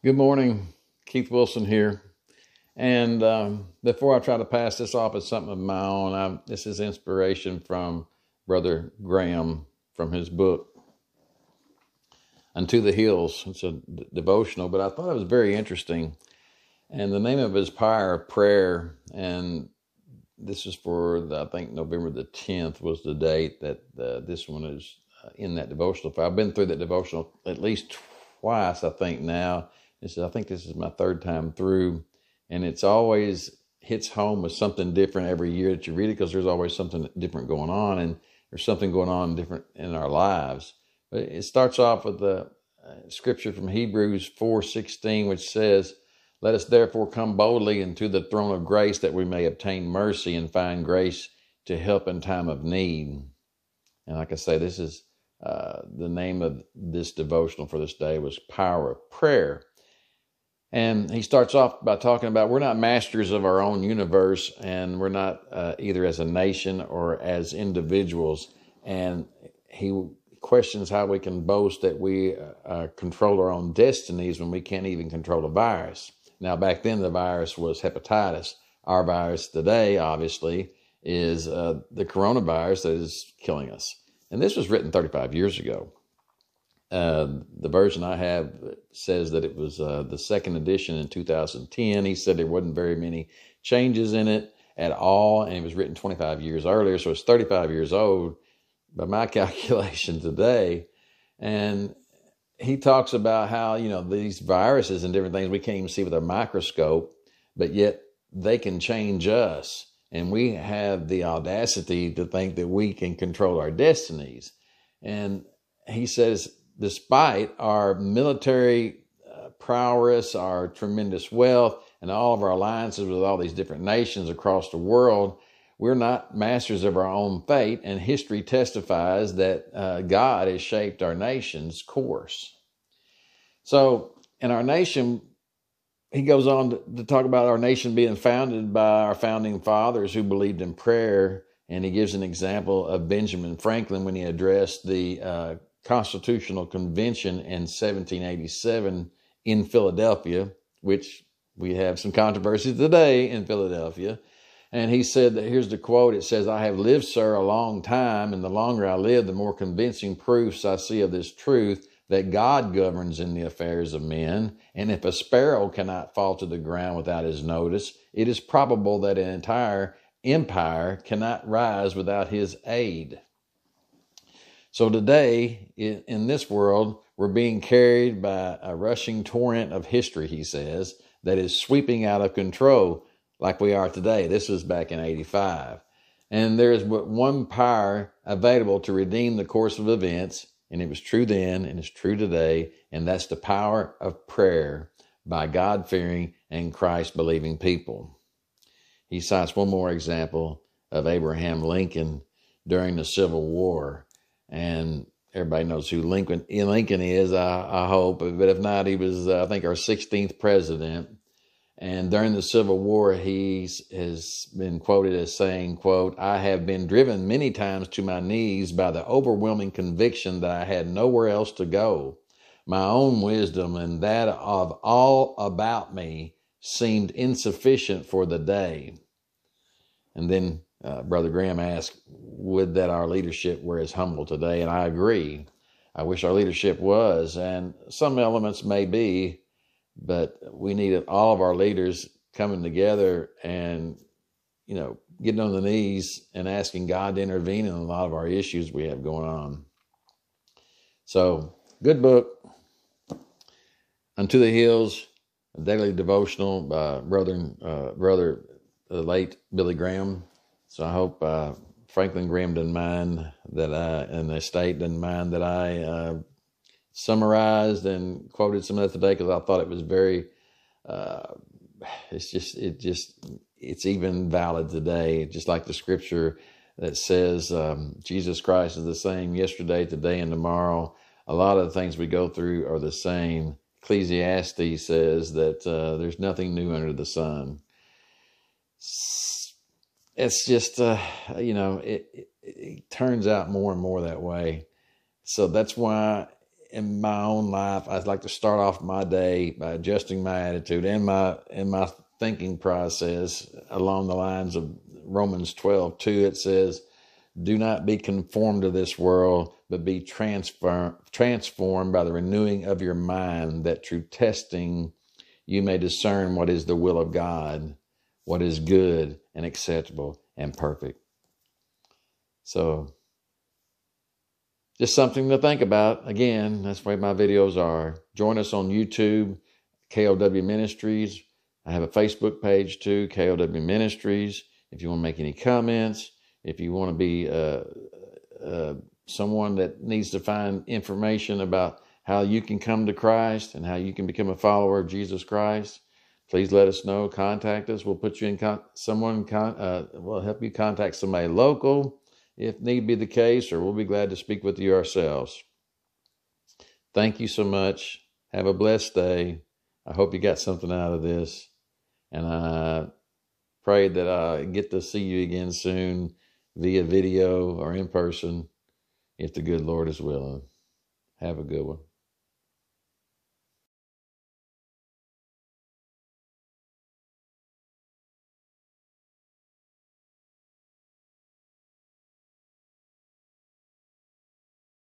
Good morning, Keith Wilson here. And before I try to pass this off as something of my own, this is inspiration from Brother Graham from his book, Unto the Hills. It's a devotional, but I thought it was very interesting. And the name of his Power of Prayer, and this is for, I think, November the 10th was the date that this one is in that devotional. I've been through that devotional at least twice, I think, now. I think this is my third time through, and it's always hits home with something different every year that you read it, because there's always something different going on, and there's something going on different in our lives. But it starts off with the scripture from Hebrews 4:16, which says, "Let us therefore come boldly into the throne of grace, that we may obtain mercy and find grace to help in time of need." And like I say, this is the name of this devotional for this day was Power of Prayer. And he starts off by talking about we're not masters of our own universe, and we're not either as a nation or as individuals. And he questions how we can boast that we control our own destinies when we can't even control a virus. Now, back then, the virus was hepatitis. Our virus today, obviously, is the coronavirus that is killing us. And this was written 35 years ago. The version I have says that it was the second edition in 2010. He said there wasn't very many changes in it at all, and it was written 25 years earlier, so it's 35 years old by my calculation today. And he talks about how, these viruses and different things we can't even see with a microscope, but yet they can change us. And we have the audacity to think that we can control our destinies. And he says, despite our military prowess, our tremendous wealth, and all of our alliances with all these different nations across the world, we're not masters of our own fate, and history testifies that God has shaped our nation's course. So in our nation, he goes on to talk about our nation being founded by our founding fathers who believed in prayer, and he gives an example of Benjamin Franklin when he addressed the Constitutional Convention in 1787 in Philadelphia, which we have some controversy today in Philadelphia. And he said that, here's the quote, it says, "I have lived, sir, a long time, and the longer I live, the more convincing proofs I see of this truth, that God governs in the affairs of men, and if a sparrow cannot fall to the ground without his notice, it is probable that an entire empire cannot rise without his aid." So today, in this world, we're being carried by a rushing torrent of history, he says, that is sweeping out of control like we are today. This was back in 85. And there is but one power available to redeem the course of events, and it was true then and it's true today, and that's the power of prayer by God-fearing and Christ-believing people. He cites one more example of Abraham Lincoln during the Civil War. And everybody knows who Lincoln is, I hope. But if not, he was, I think, our 16th president. And during the Civil War, he has been quoted as saying, quote, "I have been driven many times to my knees by the overwhelming conviction that I had nowhere else to go. My own wisdom and that of all about me seemed insufficient for the day." And then Brother Graham asked, would that our leadership were as humble today? And I agree. I wish our leadership was, and some elements may be, but we need all of our leaders coming together and, getting on the knees and asking God to intervene in a lot of our issues we have going on. So, good book, Unto the Hills, a daily devotional by brother the late Billy Graham. So I hope Franklin Graham doesn't mind that and the estate doesn't mind that I summarized and quoted some of that today, because I thought it was very, it's even valid today. Just like the scripture that says Jesus Christ is the same yesterday, today, and tomorrow. A lot of the things we go through are the same. Ecclesiastes says that there's nothing new under the sun. It's just, it turns out more and more that way. So that's why in my own life, I'd like to start off my day by adjusting my attitude and my thinking process along the lines of Romans 12:2. It says, "Do not be conformed to this world, but be transformed by the renewing of your mind, that through testing you may discern what is the will of God, what is good and acceptable and perfect." So just something to think about. Again, that's where my videos are. Join us on YouTube, KOW Ministries. I have a Facebook page too, KOW Ministries. If you want to make any comments, if you want to be someone that needs to find information about how you can come to Christ and how you can become a follower of Jesus Christ, please let us know. Contact us. We'll put you in we'll help you contact somebody local if need be the case, or we'll be glad to speak with you ourselves. Thank you so much. Have a blessed day. I hope you got something out of this, and I pray that I get to see you again soon via video or in person, if the good Lord is willing. Have a good one.